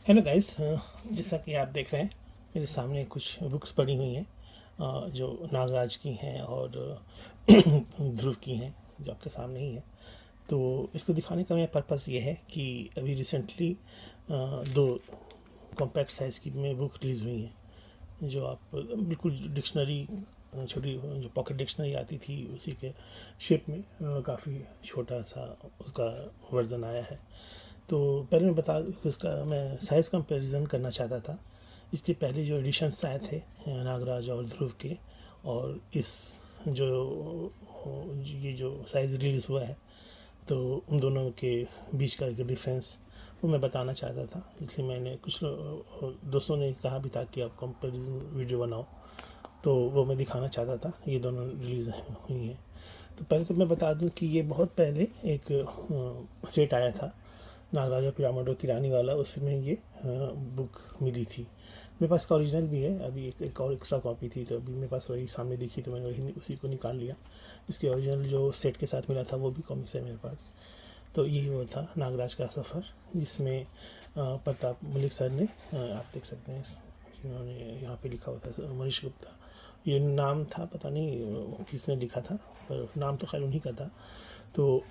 Hello guys, जैसा कि आप देख रहे हैं मेरे सामने कुछ बुक्स पड़ी हुई हैं जो नागराज की हैं और ध्रुव की हैं जो आपके सामने ही है। तो इसको दिखाने का मेरा पर्पज़ ये है कि अभी रिसेंटली दो कॉम्पैक्ट साइज़ की में बुक रिलीज़ हुई हैं जो आप बिल्कुल डिक्शनरी छोटी जो पॉकेट डिक्शनरी आती थी उसी के शेप में काफ़ी छोटा सा उसका वर्ज़न आया है। तो पहले मैं बता उसका मैं साइज़ कंपैरिजन करना चाहता था। इसके पहले जो एडिशंस आए थे नागराज और ध्रुव के, और इस जो ये जो साइज़ रिलीज़ हुआ है, तो उन दोनों के बीच का एक डिफरेंस वो मैं बताना चाहता था। इसलिए मैंने कुछ दोस्तों ने कहा भी था कि आप कंपैरिजन वीडियो बनाओ, तो वो मैं दिखाना चाहता था। ये दोनों रिलीज़ हुई हैं। तो पहले तो मैं बता दूं कि ये बहुत पहले एक सेट आया था नागराजा पिरामिडों की रानी वाला, उसमें ये बुक मिली थी। मेरे पास का ओरिजिनल भी है। अभी एक और एक्स्ट्रा कॉपी थी, तो अभी मेरे पास वही सामने दिखी तो मैंने वही उसी को निकाल लिया। इसके ओरिजिनल जो सेट के साथ मिला था वो भी कॉमिक्स है मेरे पास। तो यही वो था नागराज का सफ़र, जिसमें प्रताप मलिक सर ने आप देख सकते हैं इन्होंने यहाँ पे लिखा हुआ था मनीष गुप्ता। ये नाम था, पता नहीं किसने लिखा था, पर नाम तो खैर उन्हीं का था। तो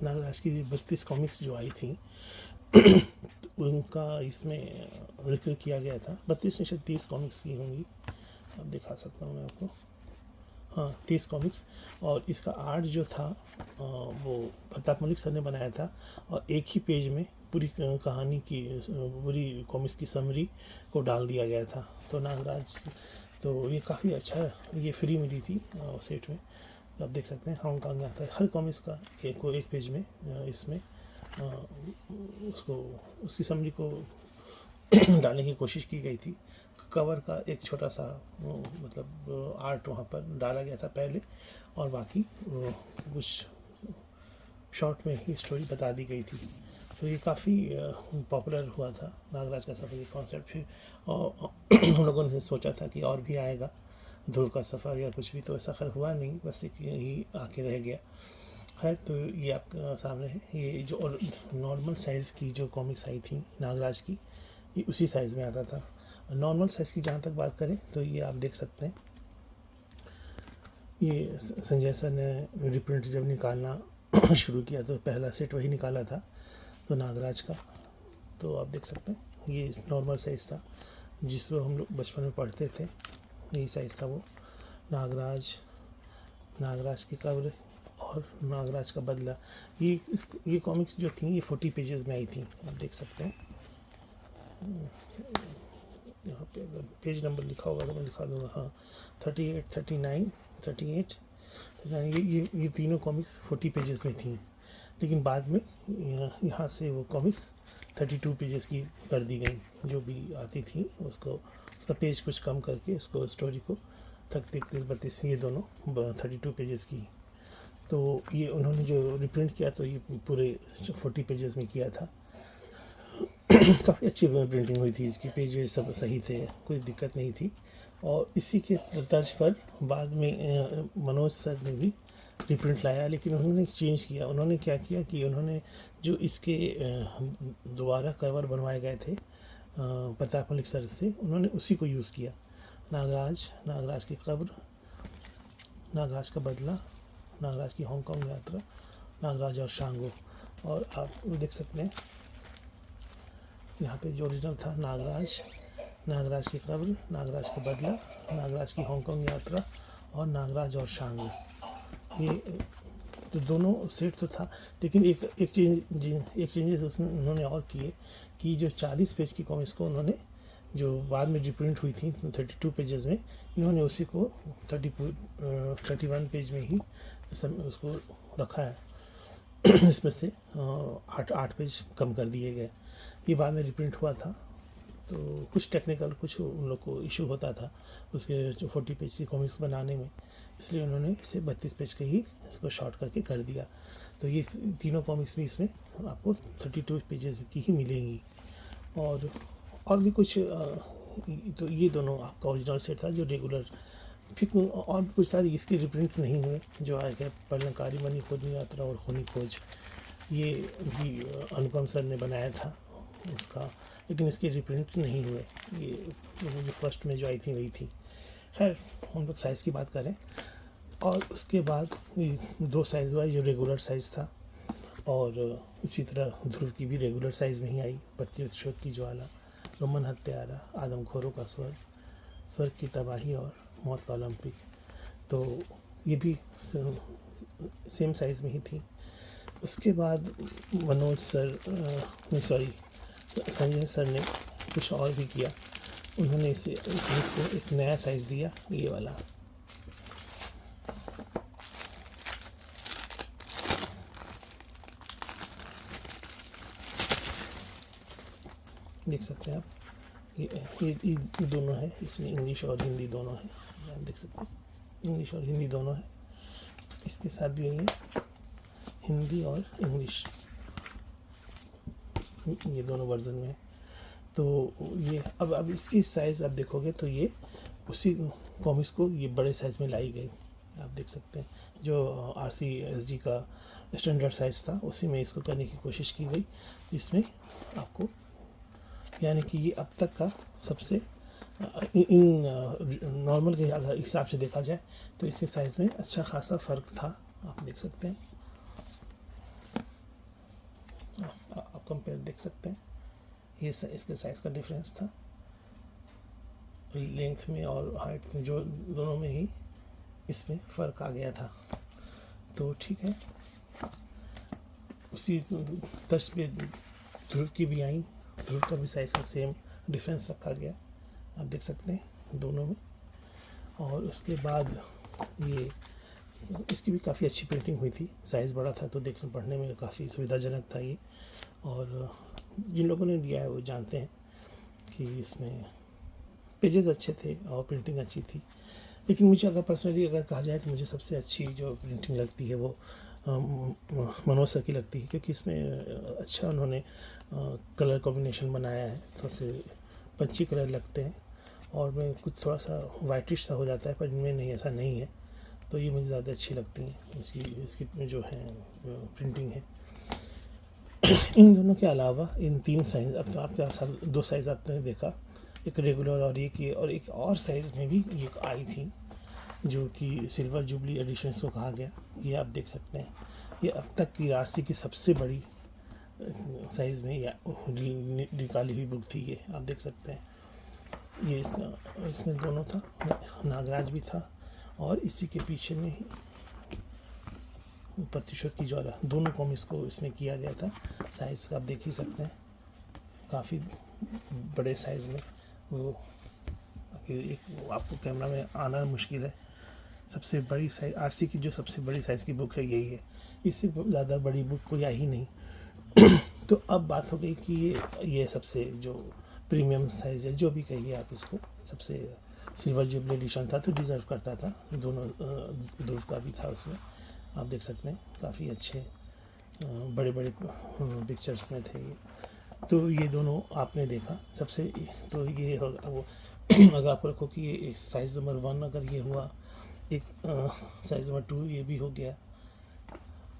नागराज की 32 कॉमिक्स जो आई थी उनका इसमें जिक्र किया गया था। 32 नहीं, शायद 30 कॉमिक्स की होंगी। अब दिखा सकता हूँ मैं आपको। हाँ, 30 कॉमिक्स। और इसका आर्ट जो था वो प्रताप मलिक सर ने बनाया था, और एक ही पेज में पूरी कहानी की पूरी कॉमिक्स की समरी को डाल दिया गया था। तो नागराज, तो ये काफ़ी अच्छा, ये फ्री मिली थी सेट में। तो आप देख सकते हैं हांगकांग में आता है हर कॉमिक्स का एक पेज में इसमें उसको उसकी समरी को डालने की कोशिश की गई थी। कवर का एक छोटा सा मतलब आर्ट वहाँ पर डाला गया था पहले, और बाकी कुछ शॉर्ट में ही स्टोरी बता दी गई थी। तो ये काफ़ी पॉपुलर हुआ था नागराज का सफ़र, ये कॉन्सेप्ट। फिर और हम लोगों ने सोचा था कि और भी आएगा ध्रुव का सफ़र या कुछ भी, तो ऐसा खैर हुआ नहीं, बस एक यही आके रह गया। खैर, तो ये आपके सामने है। ये जो और नॉर्मल साइज़ की जो कॉमिक्स आई थी नागराज की, ये उसी साइज़ में आता था। नॉर्मल साइज़ की जहाँ तक बात करें तो ये आप देख सकते हैं, ये संजय सर ने रिप्रिंट जब निकालना शुरू किया तो पहला सेट वही निकाला था, तो नागराज का। तो आप देख सकते हैं ये नॉर्मल साइज़ था जिसको हम लोग बचपन में पढ़ते थे, यही साइज़ था वो। नागराज, नागराज की कब्र और नागराज का बदला, ये कॉमिक्स जो थी ये 40 पेजेस में आई थी। आप देख सकते हैं यहाँ पे अगर पेज नंबर लिखा होगा तो मैं दिखा दूँगा। हाँ, 38, 39, 38, 39, ये तीनों कॉमिक्स 40 पेजेस में थी। लेकिन बाद में यहाँ से वो कॉमिक्स 32 पेजेस की कर दी गई। जो भी आती थी उसको, उसका पेज कुछ कम करके उसको स्टोरी को 31, 32, ये दोनों 32 पेजेस की। तो ये उन्होंने जो रिप्रिंट किया तो ये पूरे 40 पेजेस में किया था। काफ़ी अच्छी प्रिंटिंग हुई थी इसकी, पेज सब सही थे, कोई दिक्कत नहीं थी। और इसी के तर्ज पर बाद में मनोज सर ने भी रिप्रिंट लाया, लेकिन उन्होंने चेंज किया। उन्होंने क्या किया कि उन्होंने जो इसके दोबारा कवर बनवाए गए थे प्रताप मलिक सर से, उन्होंने उसी को यूज़ किया। नागराज, नागराज की कब्र, नागराज का बदला, नागराज की हांगकांग यात्रा, नागराज और शांगो। और आप देख सकते हैं यहाँ पे जो ओरिजिनल था नागराज, नागराज की कब्र, नागराज का बदला, नागराज की हांगकांग यात्रा और नागराज और शांगो। ये तो दोनों सेट तो था, लेकिन एक चेंजेस उसमें उन्होंने और किए कि जो 40 पेज की कॉमिक्स को उन्होंने जो बाद में रिप्रिंट हुई थी 32 पेजेस में, इन्होंने उसी को 31 पेज में ही उसको रखा है। इसमें से 8 पेज कम कर दिए गए। ये बाद में रिप्रिंट हुआ था, तो कुछ टेक्निकल कुछ उन लोग को इशू होता था उसके जो 40 पेज की कॉमिक्स बनाने में, इसलिए उन्होंने इसे 32 पेज के ही इसको शॉर्ट करके कर दिया। तो ये तीनों कॉमिक्स भी इसमें आपको 32 पेजेस की ही मिलेंगी। और भी कुछ तो ये दोनों आपका ओरिजिनल सेट था जो रेगुलर। फिर और भी कुछ सारे इसके रिप्रिंट नहीं हुए जो आए थे, पर्णकारी मणि खोज यात्रा और खूनी खोज, ये भी अनुपम सर ने बनाया था। उसका, लेकिन इसके रिप्रिंट नहीं हुए। ये जो फर्स्ट में जो आई थी वही थी। खैर, हम लोग साइज़ की बात करें, और उसके बाद ये 2 साइज़ हुआ जो रेगुलर साइज़ था, और इसी तरह ध्रुव की भी रेगुलर साइज़ में ही आई। प्रतिशोध की ज्वाला, रोमन हत्यारा, आदमखोरों का स्वर्ग की तबाही और मौत का ओलंपिक, तो ये भी सेम साइज़ में ही थी। उसके बाद मनोज सर संजय सर ने कुछ और भी किया। उन्होंने इसे इसको एक नया साइज़ दिया, ये वाला। देख सकते हैं आप, ये दोनों है, इसमें इंग्लिश और हिंदी दोनों है। आप देख सकते हैं इंग्लिश और हिंदी दोनों है। इसके साथ भी यही है, हिंदी और इंग्लिश, ये दोनों वर्जन में है। तो ये अब इसकी साइज़ आप देखोगे तो ये उसी कॉमिक्स को ये बड़े साइज़ में लाई गई। आप देख सकते हैं जो RCSG का स्टैंडर्ड साइज़ था उसी में इसको करने की कोशिश की गई, जिसमें आपको, यानी कि ये अब तक का सबसे इन नॉर्मल के अगर हिसाब से देखा जाए तो इसके साइज़ में अच्छा खासा फ़र्क था। आप देख सकते हैं, आप कंपेयर देख सकते हैं, ये इसके साइज़ का डिफरेंस था लेंथ में और हाइट में, जो दोनों में ही इसमें फ़र्क आ गया था। तो ठीक है, उसी तर्ज पे ध्रुव की भी आई, ध्रुव का भी साइज़ का सेम डिफरेंस रखा गया, आप देख सकते हैं दोनों में। और उसके बाद ये इसकी भी काफ़ी अच्छी प्रिंटिंग हुई थी, साइज़ बड़ा था तो देखने पढ़ने में काफ़ी सुविधाजनक था ये। और जिन लोगों ने लिया है वो जानते हैं कि इसमें पेजेस अच्छे थे और प्रिंटिंग अच्छी थी। लेकिन मुझे अगर पर्सनली अगर कहा जाए तो मुझे सबसे अच्छी जो प्रिंटिंग लगती है वो मनोज सर की लगती है, क्योंकि इसमें अच्छा उन्होंने कलर कॉम्बिनेशन बनाया है, थोड़े से पंची कलर लगते हैं और में कुछ थोड़ा सा वाइटिश सा हो जाता है, पर इनमें नहीं, ऐसा नहीं है। तो ये मुझे ज़्यादा अच्छी लगती हैं इसकी जो है प्रिंटिंग है। इन दोनों के अलावा इन 3 साइज़, अब तो आपके 2 साइज़ आपने देखा, एक रेगुलर और एक और साइज़ में भी ये आई थी जो कि सिल्वर जुबली एडिशन इसको कहा गया। ये आप देख सकते हैं, ये अब तक की राशि की सबसे बड़ी साइज़ में या निकाली हुई बुक थी ये, आप देख सकते हैं। ये इसमें दोनों था, नागराज भी था और इसी के पीछे में ही प्रतिशोध की ज्वाला, दोनों कॉमिक्स को इसमें किया गया था। साइज़ का आप देख ही सकते हैं, काफ़ी बड़े साइज़ में। वो एक आपको कैमरा में आना मुश्किल है, सबसे बड़ी साइज RC की जो सबसे बड़ी साइज़ की बुक है यही है, इससे ज़्यादा बड़ी बुक कोई आई ही नहीं। तो अब बात हो गई कि ये सबसे जो प्रीमियम साइज़ है, जो भी कहिए आप इसको, सबसे सिल्वर जुबली एडिशन था तो डिज़र्व करता था। दोनों ध्रुव का भी था उसमें, आप देख सकते हैं काफ़ी अच्छे बड़े बड़े पिक्चर्स में थे ये। तो ये दोनों आपने देखा सबसे, तो ये होगा वो अगर आपको रखो कि ये एक साइज़ नंबर 1 अगर ये हुआ, एक साइज़ नंबर 2 ये भी हो गया,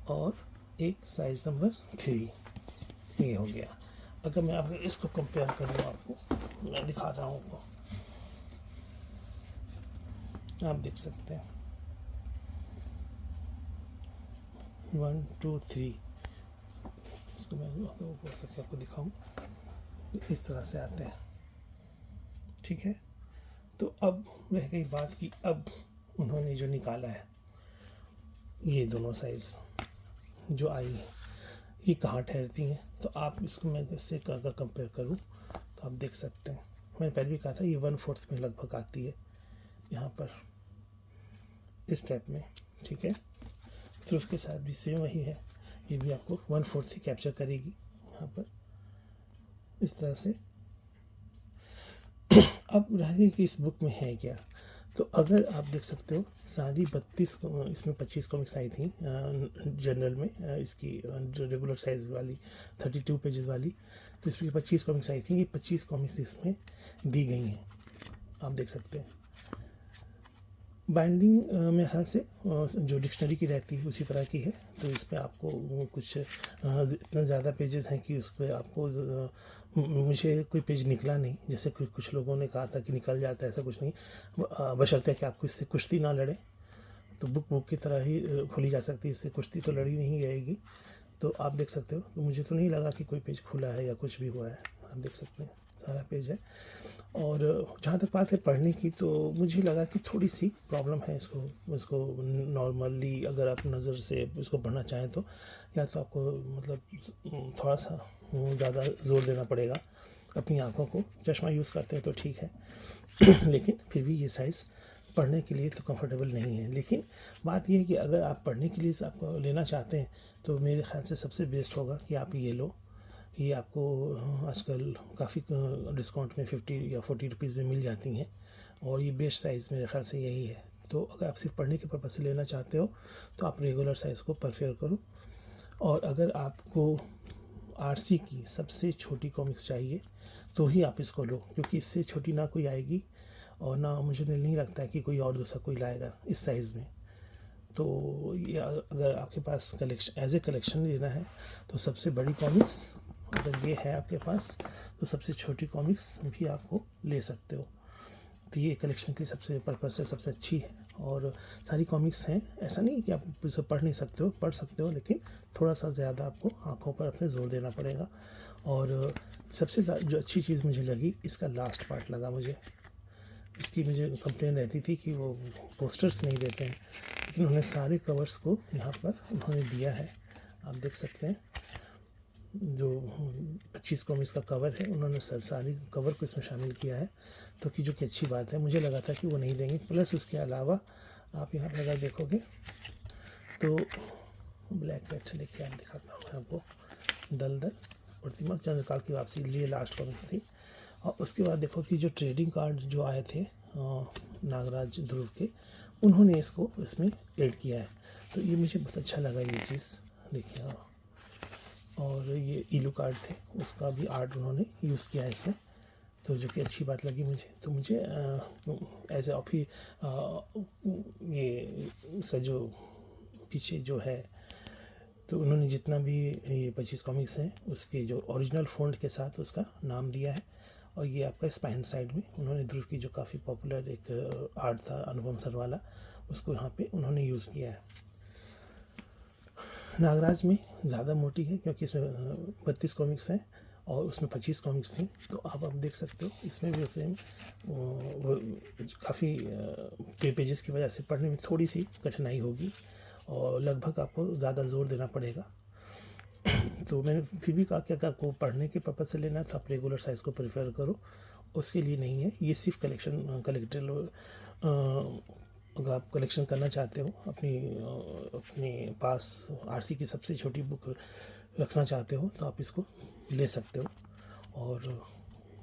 और एक साइज़ नंबर 3 ये हो गया। अगर मैं आपको इसको कंपेयर करूँ, आपको मैं दिखा रहा हूँ, आप देख सकते हैं 1 2 3, इसको मैं आपको दिखाऊँ, इस तरह से आते हैं। ठीक है, तो अब रह गई बात कि अब उन्होंने जो निकाला है ये दोनों साइज़ जो आई है ये कहाँ ठहरती हैं। तो आप इसको मैं इससे अगर कंपेयर करूँ तो आप देख सकते हैं, मैंने पहले भी कहा था ये 1/4 में लगभग आती है यहाँ पर इस टाइप में। ठीक है, तो उसके साथ भी सेम वही है, ये भी आपको 1/4 ही कैप्चर करेगी यहाँ पर इस तरह से। अब रह गई कि इस बुक में है क्या, तो अगर आप देख सकते हो सारी 32 इसमें 25 कॉमिक्स आई थी जनरल में, इसकी जो रेगुलर साइज़ वाली 32 पेजेस वाली, तो इसमें 25 कॉमिक्स आई थी। ये 25 कॉमिक्स इसमें दी गई हैं, आप देख सकते हैं। बाइंडिंग मेरे ख्याल से जो डिक्शनरी की रहती है उसी तरह की है, तो इस पे आपको कुछ इतना ज़्यादा पेजेस हैं कि उस पर आपको मुझे कोई पेज निकला नहीं, जैसे कुछ लोगों ने कहा था कि निकल जाता है, ऐसा कुछ नहीं। बशर्ते कि आपको इससे कुश्ती ना लड़े, तो बुक की तरह ही खोली जा सकती है, इससे कुश्ती तो लड़ी नहीं जाएगी। तो आप देख सकते हो, तो मुझे तो नहीं लगा कि कोई पेज खुला है या कुछ भी हुआ है। आप देख सकते हैं सारा पेज है। और जहाँ तक बात है पढ़ने की, तो मुझे लगा कि थोड़ी सी प्रॉब्लम है इसको नॉर्मली अगर आप नज़र से इसको पढ़ना चाहें तो, या तो आपको मतलब थोड़ा सा ज़्यादा ज़ोर देना पड़ेगा अपनी आँखों को। चश्मा यूज़ करते हैं तो ठीक है लेकिन फिर भी ये साइज़ पढ़ने के लिए तो कंफर्टेबल नहीं है। लेकिन बात ये है कि अगर आप पढ़ने के लिए आपको लेना चाहते हैं तो मेरे ख्याल से सबसे बेस्ट होगा कि आप ये लो। ये आपको आजकल काफ़ी डिस्काउंट में 50 या 40 रुपीज़ में मिल जाती हैं, और ये बेस्ट साइज़ मेरे ख्याल से यही है। तो अगर आप सिर्फ पढ़ने के पर्पज़ से लेना चाहते हो तो आप रेगुलर साइज़ को प्रेफर करो। और अगर आपको आरसी की सबसे छोटी कॉमिक्स चाहिए तो ही आप इसको लो, क्योंकि इससे छोटी ना कोई आएगी, और ना मुझे नहीं लगता है कि कोई और दूसरा कोई लाएगा इस साइज़ में। तो ये अगर आपके पास कलेक्शन एज ए कलेक्शन लेना है तो सबसे बड़ी कॉमिक्स अगर ये है आपके पास, तो सबसे छोटी कॉमिक्स भी आपको ले सकते हो। तो ये कलेक्शन की सबसे पर्पज़ से सबसे अच्छी है, और सारी कॉमिक्स हैं। ऐसा नहीं है कि आप इसे पढ़ नहीं सकते हो, पढ़ सकते हो, लेकिन थोड़ा सा ज़्यादा आपको आँखों पर अपने ज़ोर देना पड़ेगा। और सबसे जो अच्छी चीज़ मुझे लगी, इसका लास्ट पार्ट लगा मुझे। इसकी मुझे कंप्लेन रहती थी कि वो पोस्टर्स नहीं देते हैं, लेकिन उन्होंने सारे कवर्स को यहाँ पर उन्होंने दिया है। आप देख सकते हैं जो 25 कॉमिक्स का कवर है, उन्होंने सारी कवर को इसमें शामिल किया है, तो कि जो कि अच्छी बात है। मुझे लगा था कि वो नहीं देंगे। प्लस उसके अलावा आप यहाँ पर अगर देखोगे तो ब्लैक हेड, देखिए आप दिखाता हूँ आपको, दलदल प्रतिमा चंद्रकाल की वापसी, लिए लास्ट कॉमिक्स थी। और उसके बाद देखो कि जो ट्रेडिंग कार्ड जो आए थे नागराज ध्रुव के, उन्होंने इसको इसमें ऐड किया है, तो ये मुझे बहुत अच्छा लगा ये चीज़। देखिए, और ये इलू कार्ड थे, उसका भी आर्ट उन्होंने यूज़ किया है इसमें, तो जो कि अच्छी बात लगी मुझे। तो मुझे एज ए ऑफी ये उसका जो पीछे जो है, तो उन्होंने जितना भी ये 25 कॉमिक्स हैं उसके जो ओरिजिनल फ़ॉन्ट के साथ उसका नाम दिया है। और ये आपका स्पाइन साइड में उन्होंने ध्रुव की जो काफ़ी पॉपुलर एक आर्ट था अनुपम सर वाला, उसको यहाँ पे उन्होंने यूज़ किया है। नागराज में ज़्यादा मोटी है क्योंकि इसमें 32 कॉमिक्स हैं और उसमें 25 कॉमिक्स थी, तो आप देख सकते हो इसमें भी सेम काफ़ी पेजेस की वजह से पढ़ने में थोड़ी सी कठिनाई होगी, और लगभग आपको ज़्यादा ज़ोर देना पड़ेगा। तो मैंने फिर भी कहा कि अगर आपको पढ़ने के पर्पज़ से लेना है तो आप रेगुलर साइज़ को प्रेफर करो, उसके लिए नहीं है। ये सिर्फ अगर आप कलेक्शन करना चाहते हो, अपने पास आरसी की सबसे छोटी बुक रखना चाहते हो, तो आप इसको ले सकते हो। और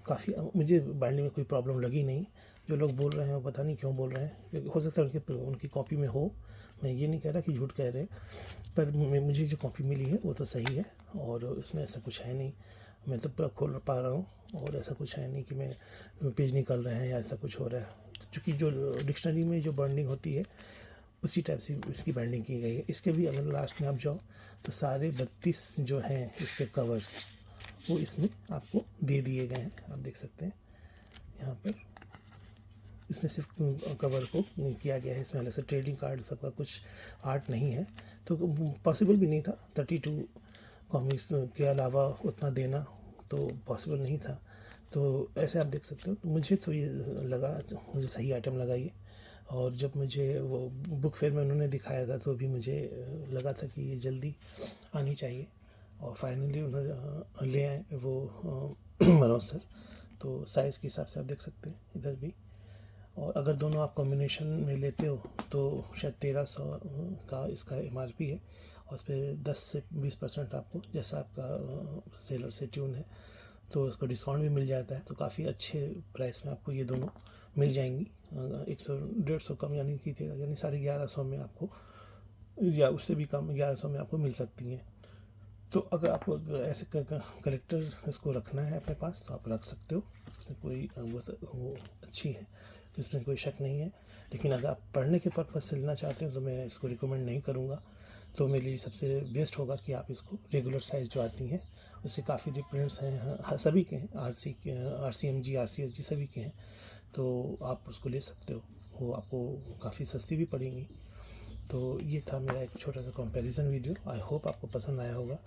काफ़ी मुझे बाइंडिंग में कोई प्रॉब्लम लगी नहीं। जो लोग बोल रहे हैं वो पता नहीं क्यों बोल रहे हैं, क्योंकि हो सकता है उनकी कॉपी में हो, मैं ये नहीं कह रहा कि झूठ कह रहे हैं, पर मुझे जो कॉपी मिली है वो तो सही है, और इसमें ऐसा कुछ है नहीं। मैं तो पूरा खोल पा रहा हूँ, और ऐसा कुछ है नहीं कि मैं पेज निकल रहे हैं या ऐसा कुछ हो रहा है, क्योंकि जो डिक्शनरी में जो बाइंडिंग होती है उसी टाइप से इसकी बाइंडिंग की गई है। इसके भी अगर लास्ट में आप जाओ तो सारे 32 जो हैं इसके कवर्स वो इसमें आपको दे दिए गए हैं। आप देख सकते हैं यहाँ पर, इसमें सिर्फ कवर को किया गया है, इसमें अलग से ट्रेडिंग कार्ड सबका कुछ आर्ट नहीं है, तो पॉसिबल भी नहीं था 32 कॉमिक्स के अलावा उतना देना, तो पॉसिबल नहीं था। तो ऐसे आप देख सकते हो। तो मुझे तो ये लगा, मुझे सही आइटम लगा ये। और जब मुझे वो बुक फेयर में उन्होंने दिखाया था तो भी मुझे लगा था कि ये जल्दी आनी चाहिए, और फाइनली उन्होंने ले आए वो मनोज सर। तो साइज़ के हिसाब से आप देख सकते हैं इधर भी, और अगर दोनों आप कॉम्बिनेशन में लेते हो तो शायद 1300 का इसका MRP है, और उस पर 10 से 20% आपको, जैसा आपका सेलर से ट्यून है तो उसको डिस्काउंट भी मिल जाता है, तो काफ़ी अच्छे प्राइस में आपको ये दोनों मिल जाएंगी। 100-150 कम, यानी कि 1150 में आपको, या उससे भी कम 1100 में आपको मिल सकती हैं। तो अगर आपको ऐसे कलेक्टर इसको रखना है अपने पास तो आप रख सकते हो, उसमें कोई वो अच्छी है। इसमें कोई शक नहीं है। लेकिन अगर आप पढ़ने के पर्पज़ से लेना चाहते हो तो मैं इसको रिकमेंड नहीं करूँगा। तो मेरे लिए सबसे बेस्ट होगा कि आप इसको रेगुलर साइज़ जो आती हैं उससे काफ़ी डिफरेंस हैं, सभी के हैं, RC के, RCMG RCSG सभी के हैं, तो आप उसको ले सकते हो, वो आपको काफ़ी सस्ती भी पड़ेंगी। तो ये था मेरा एक छोटा सा कंपैरिजन वीडियो। आई होप आपको पसंद आया होगा।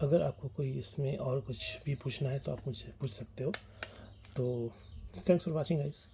अगर आपको कोई इसमें और कुछ भी पूछना है तो आप मुझसे पूछ सकते हो। तो थैंक्स फॉर वॉचिंग गाइस।